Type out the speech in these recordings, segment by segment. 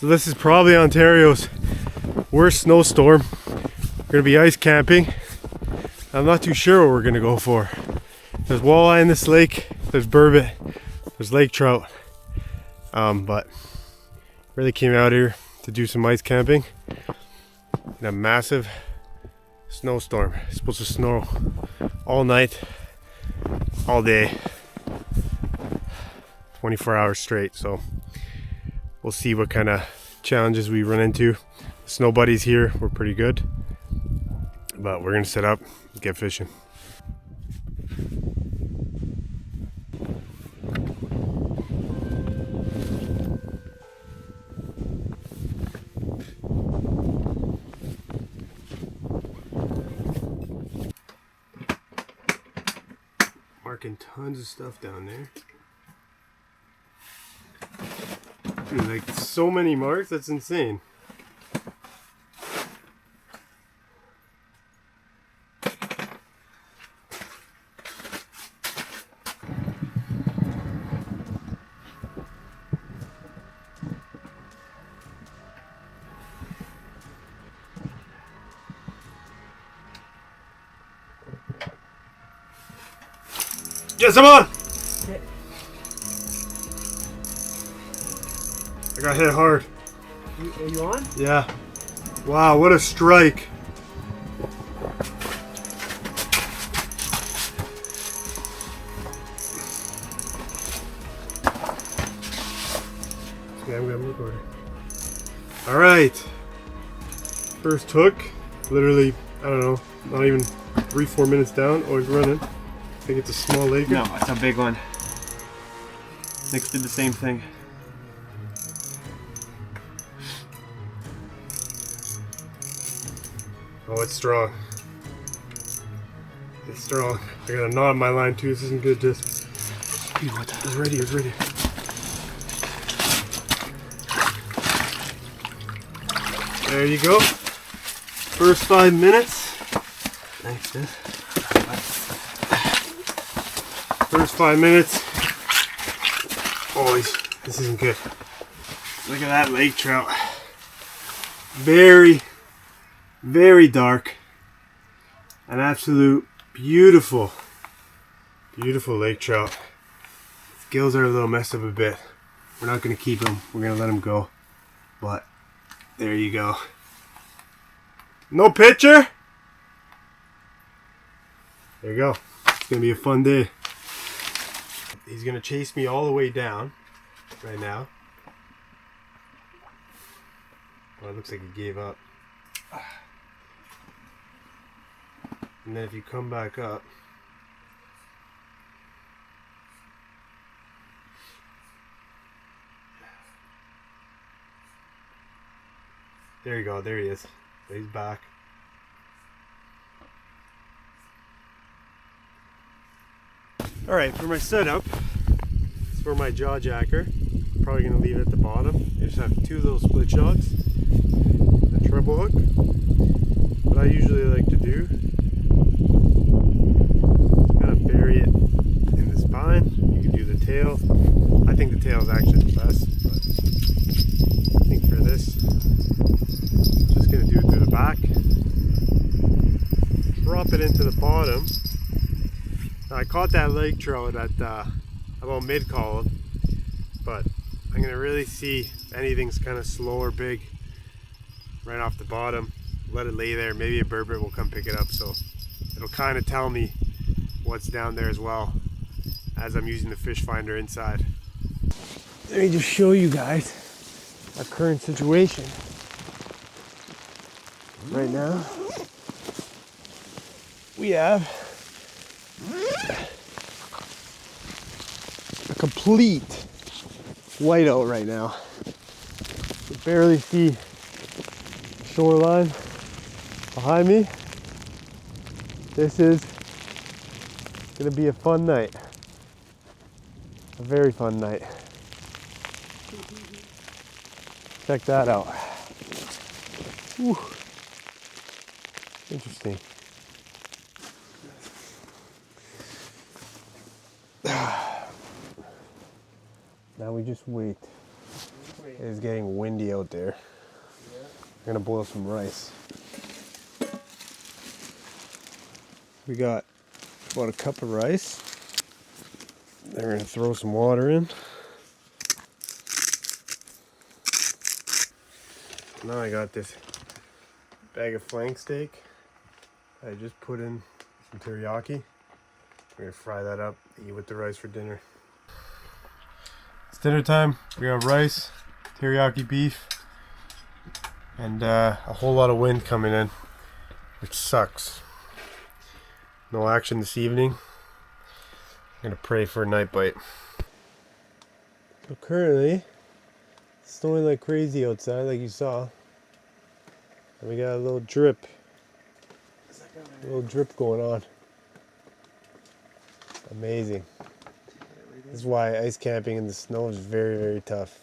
So this is probably Ontario's worst snowstorm. We're gonna be ice camping. I'm not too sure what we're gonna go for. There's walleye in this lake, there's burbot, there's lake trout. But really came out here to do some ice camping in a massive snowstorm. It's supposed to snow all night, all day, 24 hours straight. So we'll see what kind of challenges we run into. The snow buddies here were pretty good, but we're gonna set up and get fishing. Marking tons of stuff down there. Dude, like so many marks, that's insane. Yes, I'm on! I got hit hard. Are you on? Yeah. Wow, what a strike. Okay, I'm gonna record it. Alright. First hook. Literally, I don't know, not even 3-4 minutes down. Oh, he's running. I think it's a small lake. No, it's a big one. Nick did the same thing. Oh, it's strong. It's strong. I got a knot on my line too. This isn't good. Just. Dude, what the? It's ready. It's ready. There you go. First 5 minutes. Thanks, dude. First 5 minutes. Oh, this isn't good. Look at that lake trout. Very, very dark. An absolute beautiful, beautiful lake trout. His gills are a little messed up a bit. We're not going to keep him. We're going to let him go. But there you go. No picture? There you go. It's going to be a fun day. He's going to chase me all the way down right now. Well, it looks like he gave up. And then if you come back up, there you go, there he is. He's back. Alright, for my setup, it's for my jaw jacker. Probably going to leave it at the bottom. I just have 2 little split shots, a treble hook. What I usually like to do is kind of bury it in the spine. You can do the tail. I think the tail is actually the best, but I think for this, just going to do it through the back. Drop it into the bottom. Now, I caught that lake trout at about mid-column, but I'm going to really see if anything's kind of slow or big right off the bottom. Let it lay there. Maybe a burbot will come pick it up, so it'll kind of tell me what's down there as well as I'm using the fish finder inside. Let me just show you guys our current situation. Right now, we have a complete whiteout right now. You can barely see the shoreline behind me. This is gonna be a fun night. A very fun night. Check that out. Whew. Interesting. Now we just wait. It's getting windy out there. I'm gonna boil some rice. We got about a cup of rice. Then we're gonna throw some water in. Now I got this bag of flank steak. I just put in some teriyaki. We're gonna fry that up, eat with the rice for dinner. It's dinner time. We got rice, teriyaki beef, and a whole lot of wind coming in, which sucks. No action this evening. I'm gonna pray for a night bite. So currently, it's snowing like crazy outside, like you saw. And we got a little drip. A little drip going on. Amazing. This is why ice camping in the snow is very, very tough.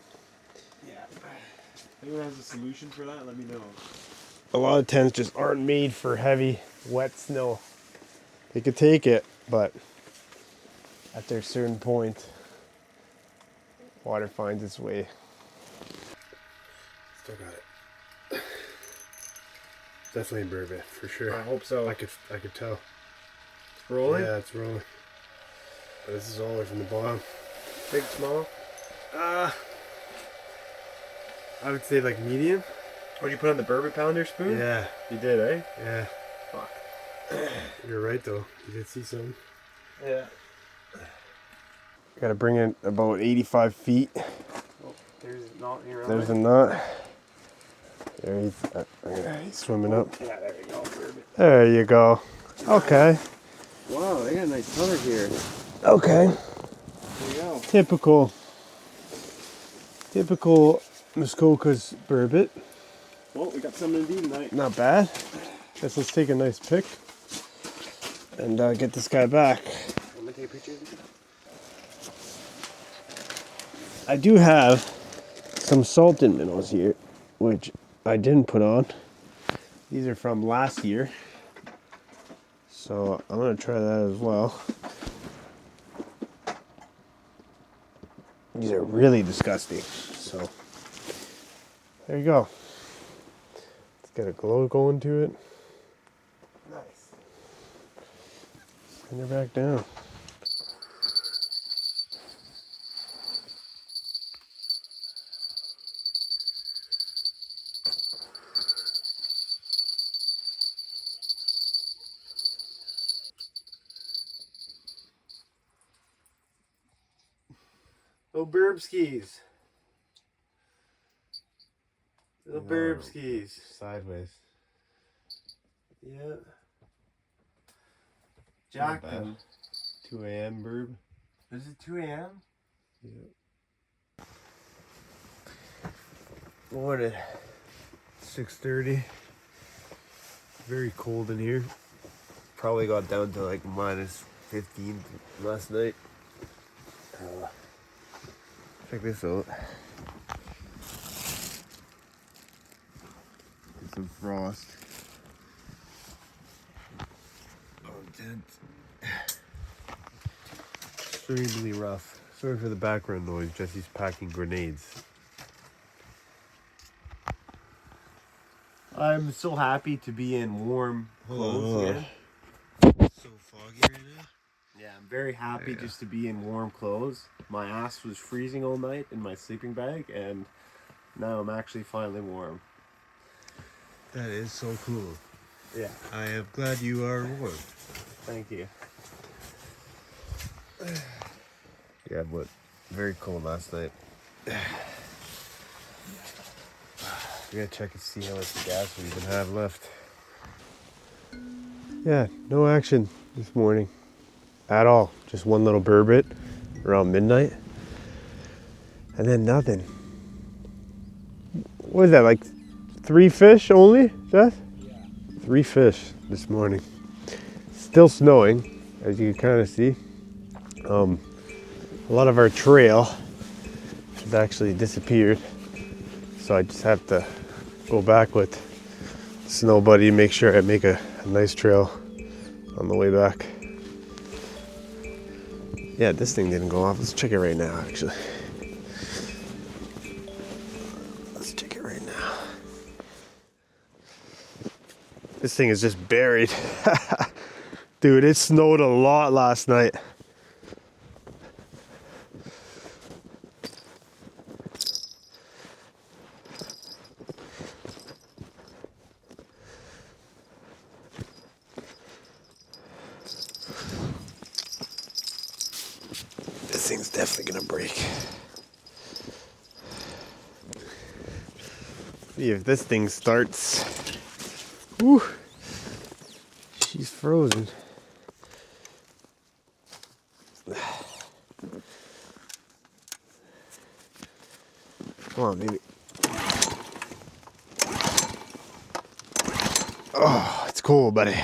Yeah. If anyone has a solution for that, let me know. A lot of tents just aren't made for heavy, wet snow. They could take it, but at their certain point, water finds its way. Still got it. Definitely bourbon, for sure. I hope so. I could tell. It's rolling? Yeah, it's rolling. But this is all the way from the bottom. Big, small? I would say like medium. What did you put on the bourbon pounder spoon? Yeah. You did, eh? Yeah. Fuck. You're right though. You did see something. Yeah. Gotta bring it about 85 feet. Oh, there's a knot here. There's a knot. There he's swimming up. Yeah, there you go, bourbon. There you go. Okay. Wow, they got a nice color here. Okay. There you go. Typical Muskoka's bourbon. Well, we got something to do tonight. Not bad. Guess let's take a nice pic and get this guy back. Want me to take a picture of you? I do have some salted minnows here, which I didn't put on. These are from last year. So I'm gonna try that as well. These are really disgusting. So there you go. Let's get a glow going to it. Nice. Send her back down. Little burbskis. Little burbskis. Sideways. Yeah. Jack them. 2 a.m. burb. Is it 2 a.m.? Yeah. Morning. 6:30. Very cold in here. Probably got down to like minus 15 last night. Check this out. Get some frost. Tent. Extremely rough. Sorry for the background noise. Jesse's packing grenades. I'm so happy to be in warm clothes again. It's so foggy right now. Yeah, I'm very happy just to be in warm clothes. My ass was freezing all night in my sleeping bag, and now I'm actually finally warm. That is so cool. Yeah, I am glad you are warm. thank you. Yeah, but very cold last night. We gotta check and see how much gas we even have left. Yeah, no action this morning at all. Just one little burbot around midnight, and then nothing. What is that, like 3 fish only, Jess? Yeah. 3 fish this morning. Still snowing, as you can kind of see. A lot of our trail has actually disappeared, so I just have to go back with the snow buddy and make sure I make a nice trail on the way back. Yeah, this thing didn't go off. Let's check it right now, actually. it right now. This thing is just buried. Dude, it snowed a lot last night. This thing's definitely gonna break. See if this thing starts. Whew. She's frozen. Come on, baby. Oh, it's cool, buddy.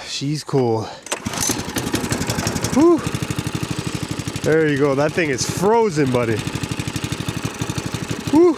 She's cool. Whew. There you go. That thing is frozen, buddy. Whew.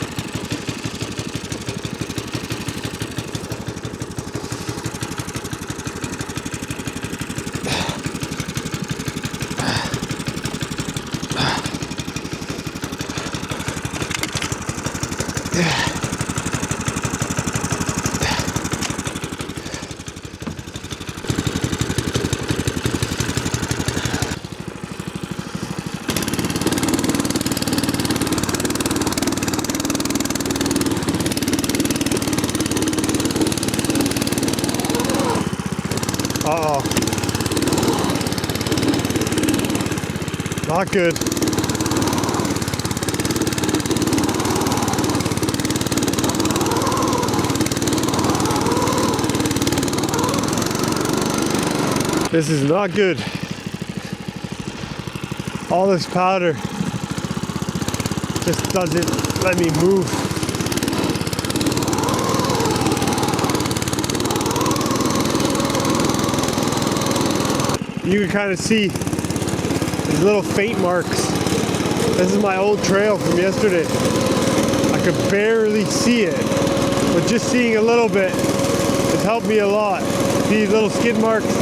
Uh-oh. Not good. This is not good. All this powder just doesn't let me move. You can kind of see these little faint marks. This is my old trail from yesterday. I could barely see it, but just seeing a little bit has helped me a lot. These little skid marks,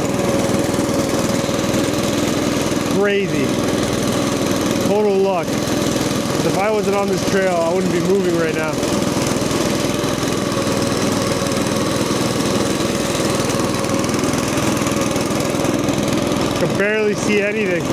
crazy. Total luck. If I wasn't on this trail, I wouldn't be moving right now. I could barely see anything.